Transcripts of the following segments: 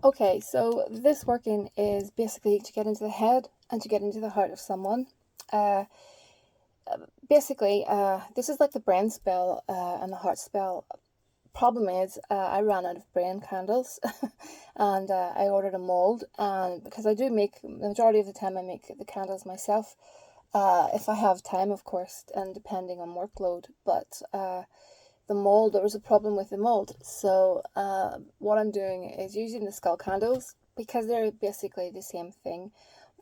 Okay, so this working is basically to get into the head and to get into the heart of someone. Uh, this is like the brain spell and the heart spell. Problem is, I ran out of brain candles, and I ordered a mold. And because I do make the majority of the time, I make the candles myself. If I have time, of course, and depending on workload. But the mold, there was a problem with the mold. So what I'm doing is using the skull candles because they're basically the same thing.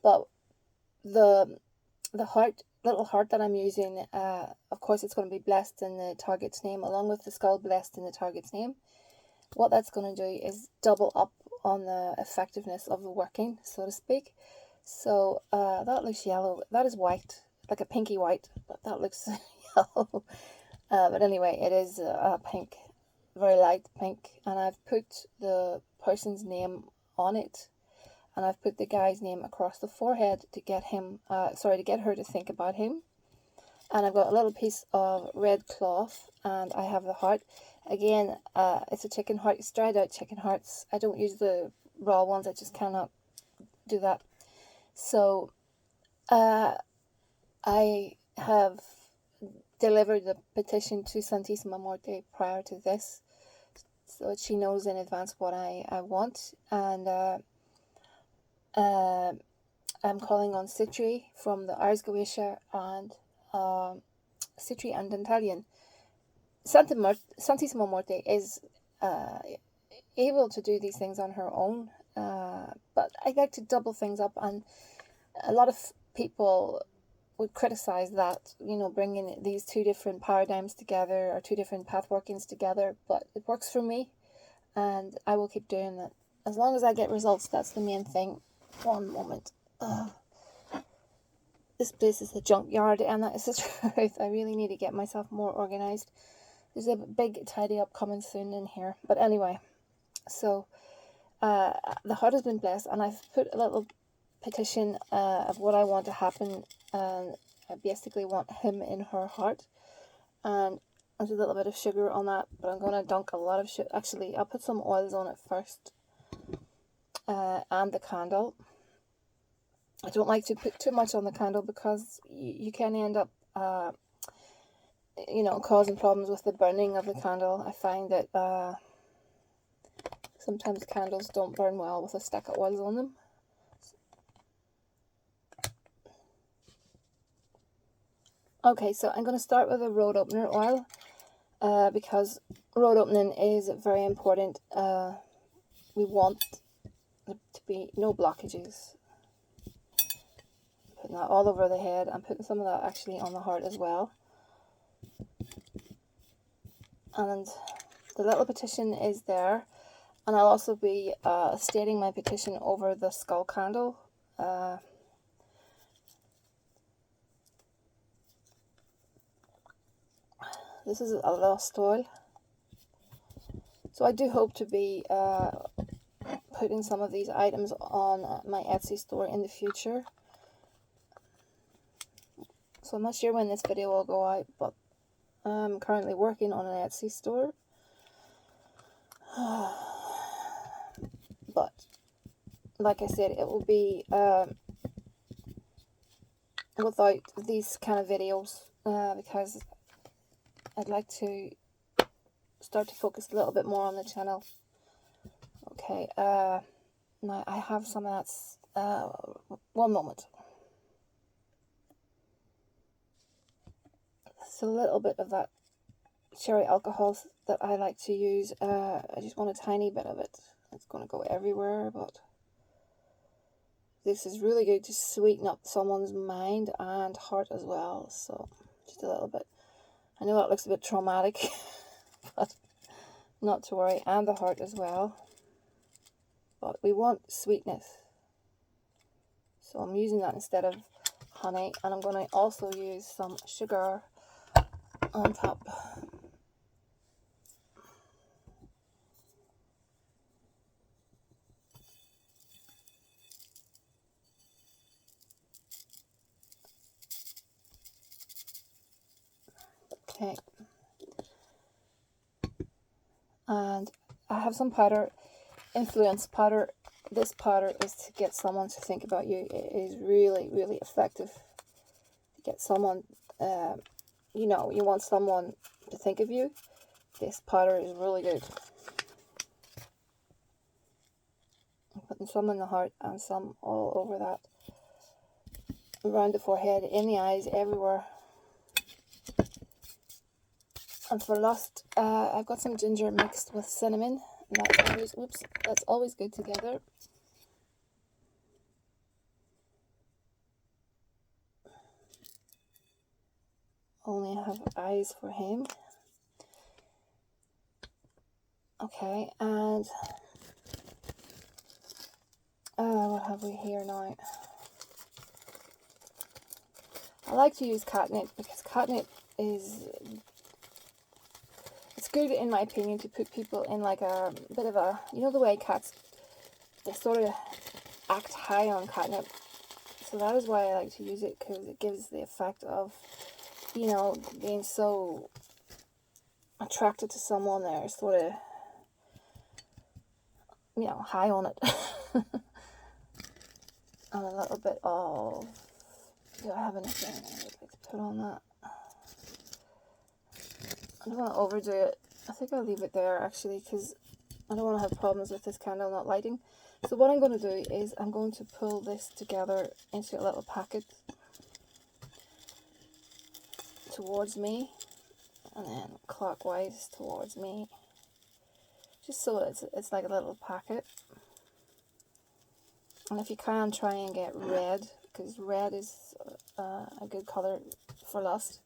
But the the heart, little heart that I'm using, of course, it's going to be blessed in the target's name, along with the skull blessed in the target's name. What that's going to do is double up on the effectiveness of the working, so to speak. So that looks yellow. That is white, like a pinky white, but that looks yellow. But anyway, it is a pink, very light pink, and I've put the person's name on it, and I've put the guy's name across the forehead to get him, to get her to think about him. And I've got a little piece of red cloth, and I have the heart. Again, it's a chicken heart. It's dried out chicken hearts. I don't use the raw ones. I just cannot do that. So, I have delivered the petition to Santissima Morte prior to this, so that she knows in advance what I want. And uh, I'm calling on Citri from the Ars Goetia and Citri and Italian. Santissima Morte is uh, able to do these things on her own, but I like to double things up, and a lot of people would criticize that, bringing these two different paradigms together or two different path workings together, but it works for me, and I will keep doing that. As long as I get results, that's the main thing. One moment. This place is a junkyard, and that is the truth. I really need to get myself more organized. There's a big tidy up coming soon in here. But anyway, so the heart has been blessed, and I've put a little petition of what I want to happen, and I basically want him in her heart. And there's a little bit of sugar on that, but I'm going to dunk a lot of sugar. Actually, I'll put some oils on it first, and the candle. I don't like to put too much on the candle because you can end up, causing problems with the burning of the candle. I find that sometimes candles don't burn well with a stack of oils on them. Okay, so I'm going to start with a road opener oil because road opening is very important. We want there to be no blockages. Putting that all over the head. I'm putting some of that actually on the heart as well. And the little petition is there. And I'll also be stating my petition over the skull candle. This is a lost oil. So I do hope to be putting some of these items on my Etsy store in the future. So I'm not sure when this video will go out, but I'm currently working on an Etsy store. But like I said, it will be without these kind of videos because I'd like to start to focus a little bit more on the channel. Okay, now I have some of that. One moment. It's a little bit of that cherry alcohol that I like to use. I just want a tiny bit of it. It's going to go everywhere, but this is really good to sweeten up someone's mind and heart as well. So just a little bit. I know that looks a bit traumatic, but not to worry. And the heart as well. But we want sweetness. So I'm using that instead of honey. And I'm going to also use some sugar on top. Okay. And I have some powder. influence powder. This powder is to get someone to think about you. It is really, really effective to get someone, you know, you want someone to think of you. This powder is really good. I'm putting some in the heart and some all over that. Around the forehead, in the eyes, everywhere. And for lust, I've got some ginger mixed with cinnamon. And that's always good together. Only have eyes for him. Okay, and what have we here now? I like to use catnip because catnip is, it's good in my opinion to put people in like a bit of a, you know the way cats, they sort of act high on catnip. So that is why I like to use it, because it gives the effect of, you know, being so attracted to someone. They're sort of, you know, high on it. And a little bit of, do I have anything I would like to put on that? I don't want to overdo it. I think I'll leave it there actually, because I don't want to have problems with this candle not lighting. So what I'm going to do is I'm going to pull this together into a little packet towards me, and then clockwise towards me, just so it's like a little packet. And if you can, try and get red, because red is a good color for lust.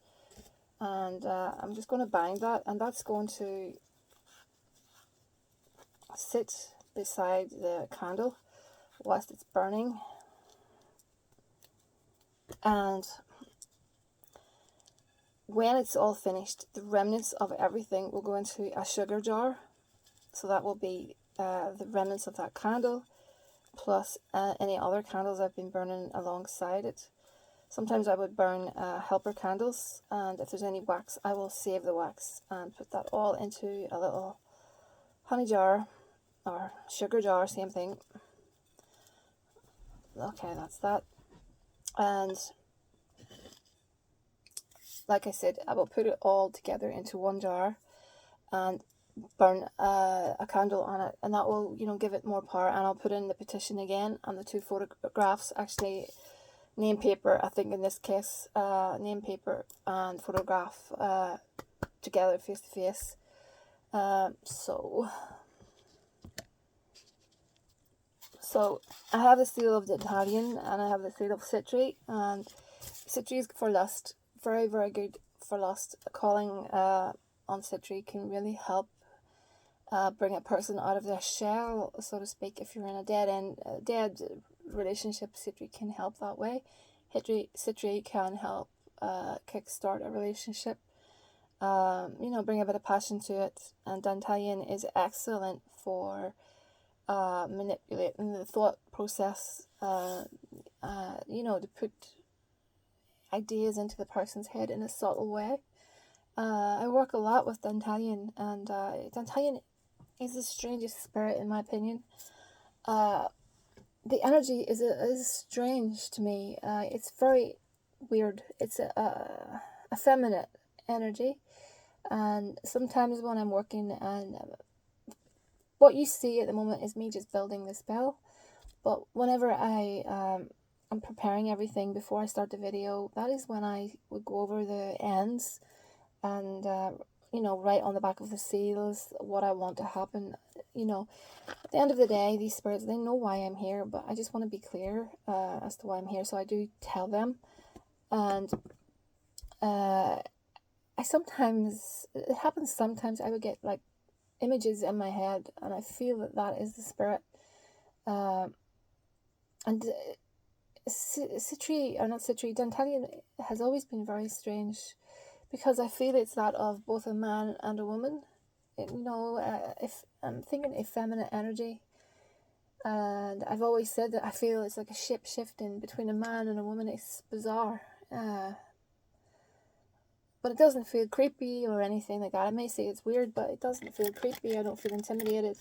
And I'm just going to bind that, and that's going to sit beside the candle whilst it's burning. And when it's all finished, the remnants of everything will go into a sugar jar. So that will be the remnants of that candle, plus any other candles I've been burning alongside it. Sometimes I would burn helper candles, and if there's any wax, I will save the wax and put that all into a little honey jar or sugar jar, same thing. Okay, that's that. And like I said, I will put it all together into one jar and burn a candle on it, and that will, you know, give it more power. And I'll put in the petition again and the two photographs, actually name paper, I think in this case, name paper and photograph together face to face. So I have the seal of Dantalion and I have the seal of Citri, and Citri is for lust, very, very good for lust. Calling on Citri can really help bring a person out of their shell, so to speak. If you're in a dead relationship, Citri can help that way. Citri can help kickstart a relationship, you know, bring a bit of passion to it. And Dantalion is excellent for manipulating the thought process, you know, to put ideas into the person's head in a subtle way. I work a lot with Dantalion, and Dantalion is the strangest spirit in my opinion. The energy is strange to me. It's very weird. It's a feminine energy, and sometimes when I'm working, and what you see at the moment is me just building the spell, but whenever I'm preparing everything before I start the video, that is when I would go over the ends and you know, write on the back of the seals what I want to happen. You know, at the end of the day, these spirits, they know why I'm here, but I just want to be clear as to why I'm here, so I do tell them. And it happens sometimes, I would get like images in my head, and I feel that is the spirit. And Dantalion has always been very strange, because I feel it's that of both a man and a woman. You know, if I'm thinking effeminate energy, and I've always said that I feel it's like a ship shifting between a man and a woman. It's bizarre, but it doesn't feel creepy or anything like that. I may say it's weird, but it doesn't feel creepy. I don't feel intimidated.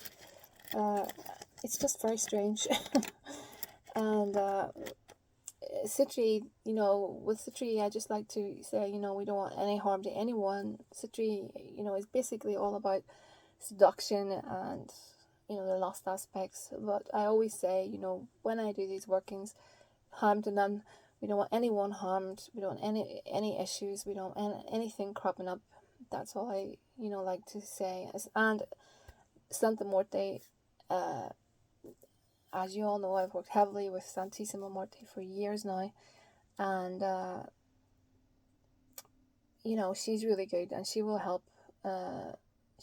it's just very strange. And Citri, with Citri, I just like to say, we don't want any harm to anyone. Citri, is basically all about seduction and, the lost aspects. But I always say, when I do these workings, harm to none. We don't want anyone harmed. We don't want any issues. We don't want anything cropping up. That's all I, like to say. And Santa Morte, uh, as you all know, I've worked heavily with Santissima Morte for years now, and she's really good, and she will help.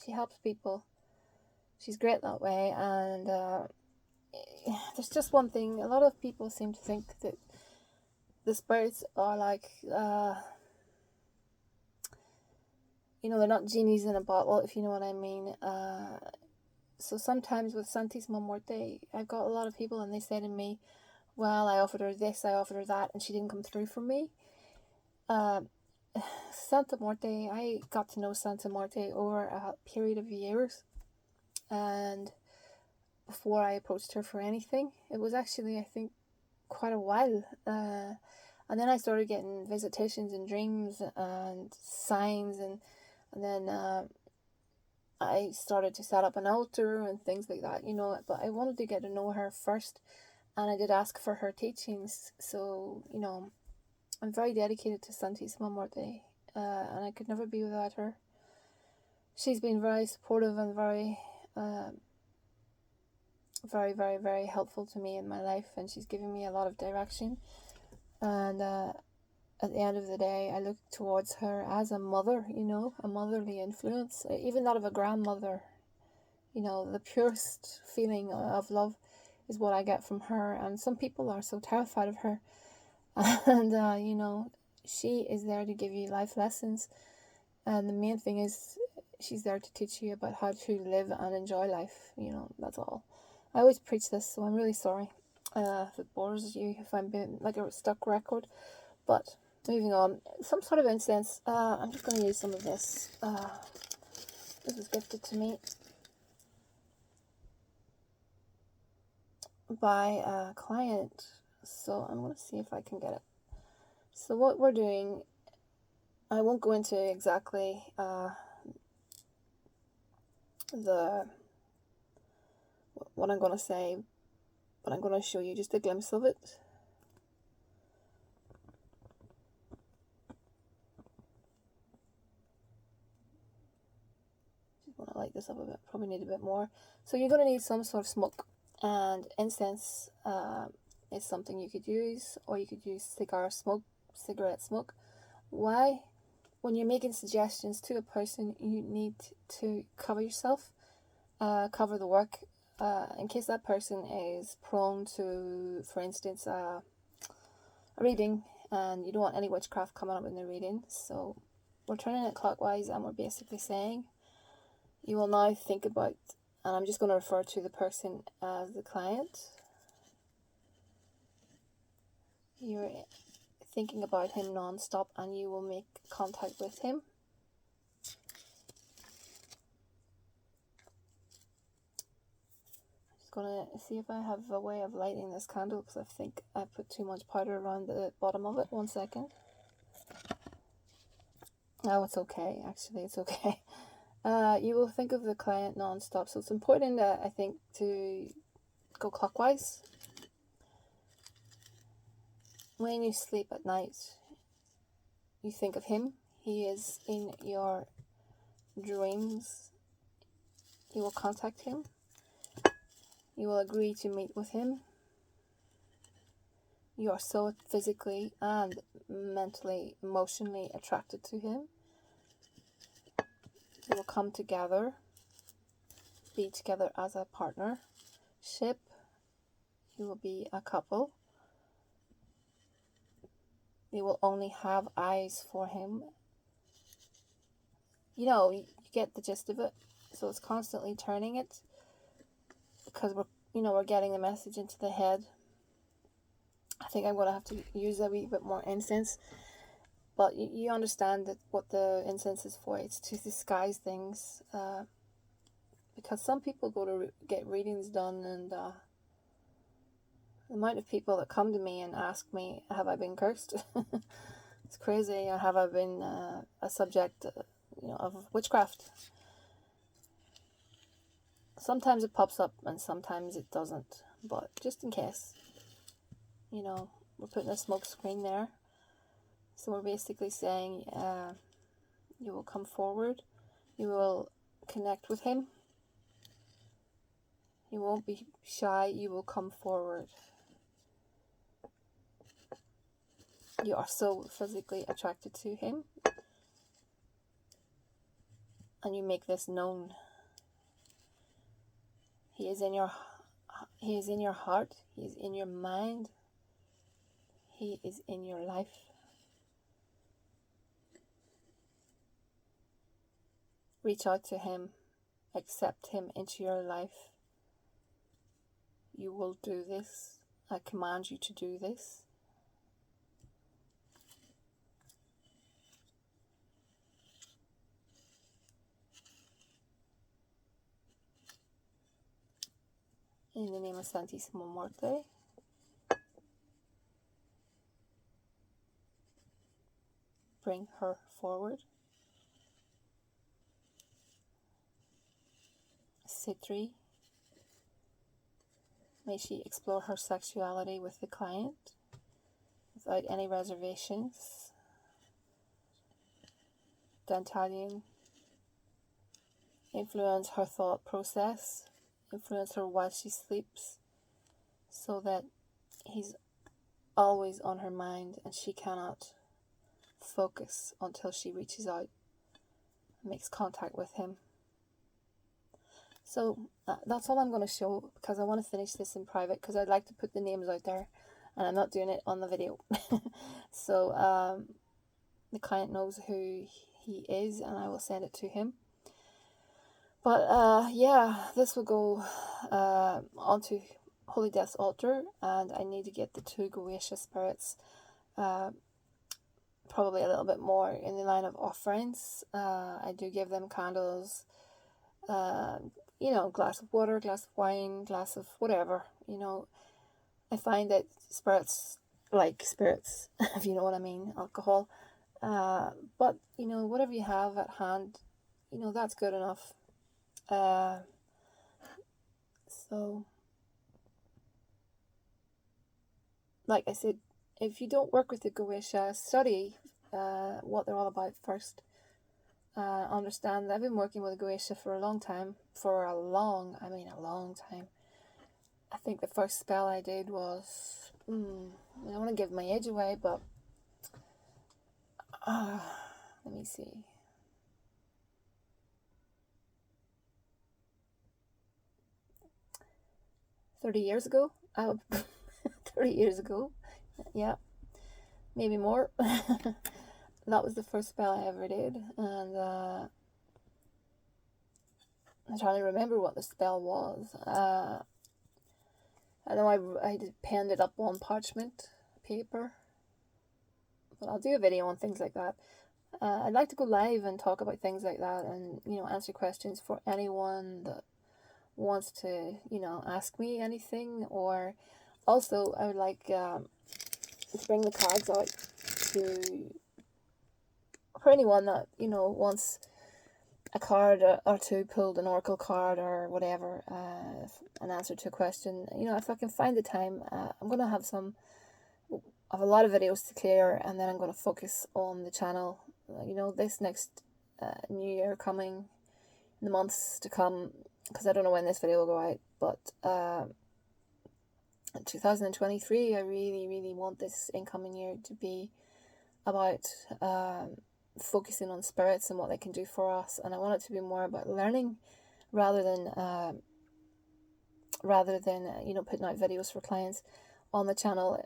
She helps people. She's great that way, and there's just one thing. A lot of people seem to think that the spirits are like, they're not genies in a bottle, if you know what I mean. So sometimes with Santissima Morte, I've got a lot of people, and they say to me, well, I offered her this, I offered her that, and she didn't come through for me. Santa Morte, I got to know Santa Morte over a period of years, and before I approached her for anything, it was actually, I think, quite a while. And then I started getting visitations and dreams and signs, and then I started to set up an altar and things like that, but I wanted to get to know her first, and I did ask for her teachings. So, I'm very dedicated to Santissima Morte, and I could never be without her. She's been very supportive and very, very, very, very helpful to me in my life, and she's given me a lot of direction. And at the end of the day, I look towards her as a mother, a motherly influence, even that of a grandmother. The purest feeling of love is what I get from her, and some people are so terrified of her. And she is there to give you life lessons, and the main thing is she's there to teach you about how to live and enjoy life. That's all. I always preach this, so I'm really sorry if it bores you, if I'm being like a stuck record. But moving on, some sort of incense. I'm just going to use some of this. This was gifted to me by a client, so I'm going to see if I can get it. So what we're doing, I won't go into exactly what I'm going to say, but I'm going to show you just a glimpse of it. Just want to light this up a bit, probably need a bit more. So you're going to need some sort of smoke, and incense is something you could use, or you could use cigarette smoke. Why? When you're making suggestions to a person, you need to cover yourself, cover the work, in case that person is prone to, for instance, a reading, and you don't want any witchcraft coming up in the reading. So we're turning it clockwise, and we're basically saying, you will now think about, and I'm just going to refer to the person as the client. You're thinking about him non-stop, and you will make contact with him. Gonna see if I have a way of lighting this candle, because I think I put too much powder around the bottom of it. 1 second. Oh, it's okay. Actually, it's okay. You will think of the client non-stop, so it's important, I think, to go clockwise. When you sleep at night, you think of him. He is in your dreams. You will contact him. You will agree to meet with him. You are so physically and mentally, emotionally attracted to him. You will come together, be together as a partnership. You will be a couple. You will only have eyes for him. You get the gist of it. So it's constantly turning it, because we're getting the message into the head. I think I'm going to have to use a wee bit more incense, but you understand that what the incense is for. It's to disguise things, because some people go to get readings done, and the amount of people that come to me and ask me, have I been cursed? It's crazy. Have I been a subject of witchcraft? Sometimes it pops up and sometimes it doesn't, but just in case, we're putting a smoke screen there. So we're basically saying you will come forward, you will connect with him, you won't be shy, you will come forward. You are so physically attracted to him, and you make this known. He is in your heart, he is in your mind, he is in your life. Reach out to him, accept him into your life. You will do this. I command you to do this. In the name of Santissimo Muerte, bring her forward. Citri, may she explore her sexuality with the client without any reservations. Dantalian, influence her thought process, influence her while she sleeps, so that he's always on her mind and she cannot focus until she reaches out and makes contact with him. So that's all I'm going to show, because I want to finish this in private, because I'd like to put the names out there and I'm not doing it on the video. So the client knows who he is and I will send it to him. But yeah, this will go onto Holy Death's altar, and I need to get the 2 Goetia spirits, probably a little bit more in the line of offerings. I do give them candles, glass of water, glass of wine, glass of whatever. I find that spirits like spirits, if you know what I mean, alcohol. But whatever you have at hand, that's good enough. So, like I said, if you don't work with the Goetia, study what they're all about first. Understand, I've been working with the Goetia for a long time. A long time. I think the first spell I did was, I don't want to give my age away, but let me see. 30 years ago? 30 years ago. Yeah. Maybe more. That was the first spell I ever did. And I'm trying to remember what the spell was. I know I penned it up on parchment paper. But I'll do a video on things like that. I'd like to go live and talk about things like that, and answer questions for anyone that wants to ask me anything. Or also I would like to bring the cards out for anyone that wants a card or 2 pulled, an oracle card or whatever, an answer to a question. If I can find the time, I'm going to have I have a lot of videos to clear, and then I'm going to focus on the channel. This next new year coming, in the months to come, because I don't know when this video will go out, but in 2023, I really, really want this incoming year to be about focusing on spirits and what they can do for us, and I want it to be more about learning rather than putting out videos for clients on the channel.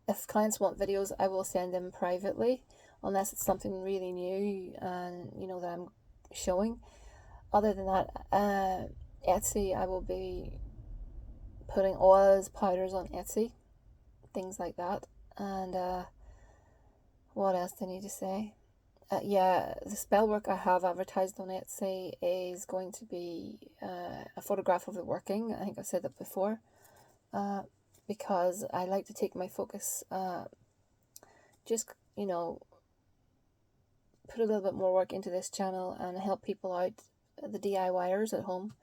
If clients want videos, I will send them privately, unless it's something really new and that I'm showing. Other than that, Etsy, I will be putting oils, powders on Etsy, things like that. And what else do I need to say? yeah, the spell work I have advertised on Etsy is going to be a photograph of it working. I think I've said that before. Because I like to take my focus, just, put a little bit more work into this channel and help people out, the DIYers at home,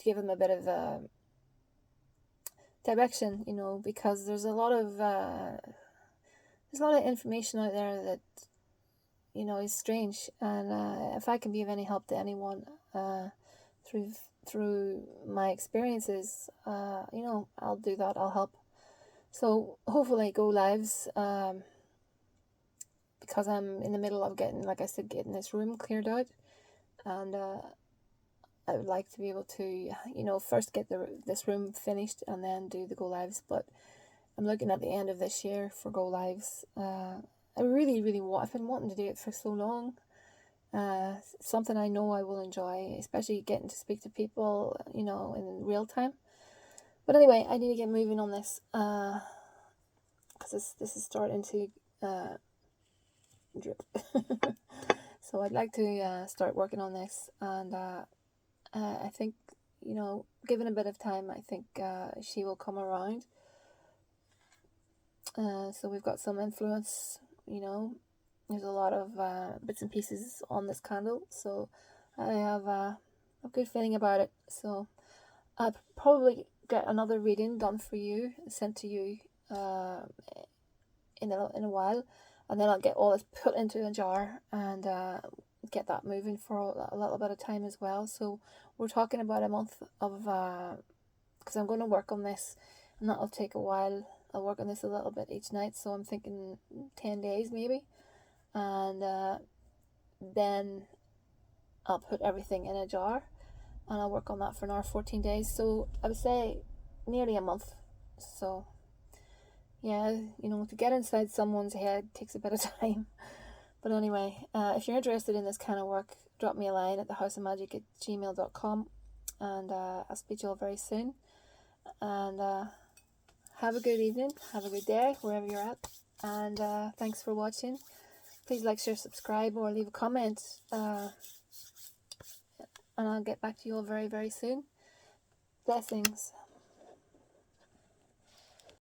give them a bit of direction, because there's a lot of information out there that, is strange, and if I can be of any help to anyone, through my experiences, I'll do that. I'll help. So hopefully go lives, because I'm in the middle of getting, like I said, getting this room cleared out, and I would like to be able to, first get this room finished and then do the go lives. But I'm looking at the end of this year for go lives. I really, really I've been wanting to do it for so long. Something I know I will enjoy, especially getting to speak to people, in real time. But anyway, I need to get moving on this, because this is starting to drip. So I'd like to start working on this, and I think, given a bit of time, I think she will come around. So we've got some influence, there's a lot of bits and pieces on this candle, so I have a good feeling about it. So I'll probably get another reading done for you, sent to you in a while, and then I'll get all this put into a jar and get that moving for a little bit of time as well. So we're talking about a month of, because I'm going to work on this, and that'll take a while. I'll work on this a little bit each night, so I'm thinking 10 days maybe, and then I'll put everything in a jar, and I'll work on that for another 14 days, so I would say nearly a month. So yeah, to get inside someone's head takes a bit of time. But anyway, if you're interested in this kind of work, drop me a line at thehouseofmagic@gmail.com, and I'll speak to you all very soon. And have a good evening, have a good day, wherever you're at. And thanks for watching. Please like, share, subscribe, or leave a comment. And I'll get back to you all very, very soon. Blessings.